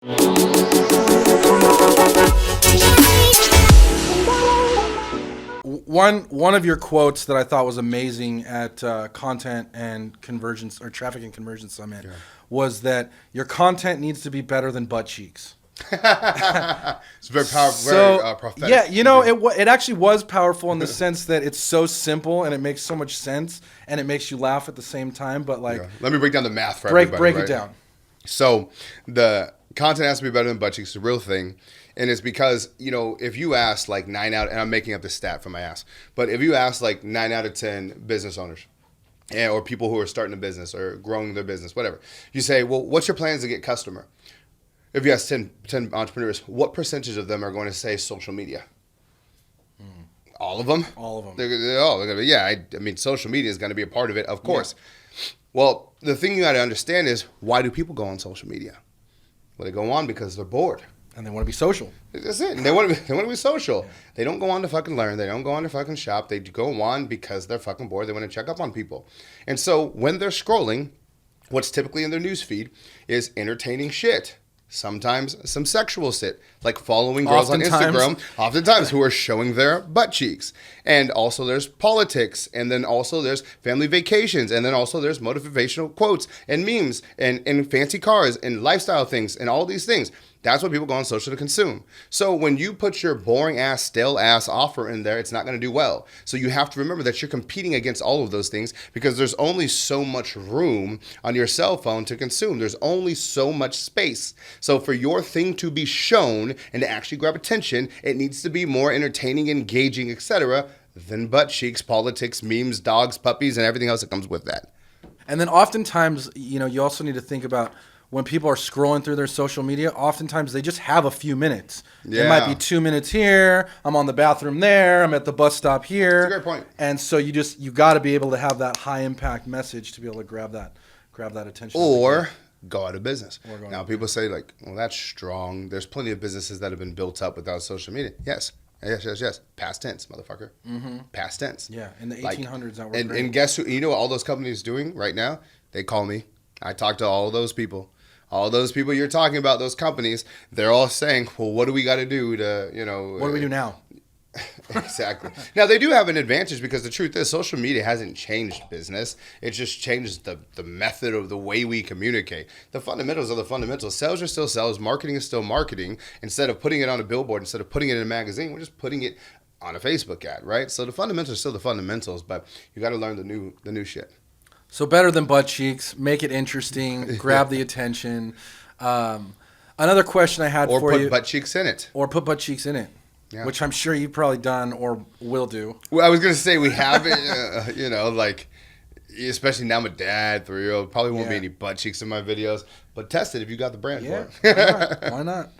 One of your quotes that I thought was amazing at Content and Convergence, or Traffic and Convergence Summit, was that your content needs to be better than butt cheeks. It's very powerful, very prophetic. Yeah, you know, it actually was powerful in the sense that it's so simple and it makes so much sense and it makes you laugh at the same time. But like, let me break down the math for everybody. Break it down. So the content has to be better than butt cheeks. It's a real thing. And it's because, you know, if you ask like 9 out, and I'm making up this stat from my ass, but if you ask like 9 out of 10 business owners or people who are starting a business or growing their business, whatever, you say, well, what's your plans to get customer? If you ask 10 entrepreneurs, what percentage of them are going to say social media? All of them? All of them. They're going to be, yeah, I mean, social media is going to be a part of it, of course. Yeah. Well, the thing you got to understand is, why do people go on social media? Well, they go on because they're bored. And they want to be social. That's it. And they want to be social. Yeah. They don't go on to fucking learn. They don't go on to fucking shop. They go on because they're fucking bored. They want to check up on people. And so when they're scrolling, what's typically in their news feed is entertaining shit. Sometimes some sexual shit, like following girls on Instagram, oftentimes who are showing their butt cheeks. And also there's politics, and then also there's family vacations, and then also there's motivational quotes and memes and fancy cars and lifestyle things and all these things. That's what people go on social to consume. So when you put your boring ass, stale ass offer in there, it's not going to do well. So you have to remember that you're competing against all of those things because there's only so much room on your cell phone to consume. There's only so much space. So for your thing to be shown and to actually grab attention, it needs to be more entertaining, engaging, etc., than butt cheeks, politics, memes, dogs, puppies, and everything else that comes with that. And then oftentimes, you know, you also need to think about when people are scrolling through their social media, oftentimes they just have a few minutes. Yeah. It might be 2 minutes here. I'm on the bathroom there. I'm at the bus stop here. That's a great point. And so you got to be able to have that high impact message to be able to grab that attention. Or go out of business. Now people say like, well, that's strong. There's plenty of businesses that have been built up without social media. Yes. Past tense, motherfucker. Mm-hmm. Past tense. Yeah, in the 1800s that worked great. And guess who? You know what all those companies doing right now? They call me. I talk to all those people. All those people you're talking about, those companies, they're all saying, well, what do we got to do to, you know. What do we do now? Exactly. Now, they do have an advantage because the truth is social media hasn't changed business. It just changed the method of the way we communicate. The fundamentals are the fundamentals. Sales are still sales. Marketing is still marketing. Instead of putting it on a billboard, instead of putting it in a magazine, we're just putting it on a Facebook ad, right? So the fundamentals are still the fundamentals, but you got to learn the new shit. So better than butt cheeks, make it interesting, grab the attention. Another question I had for you. Or put butt cheeks in it. Or put butt cheeks in it, which I'm sure you've probably done or will do. Well, I was going to say we have it, you know, like, especially now I'm a dad, 3-year-old, probably won't be any butt cheeks in my videos. But test it if you got the brand for it. Why not?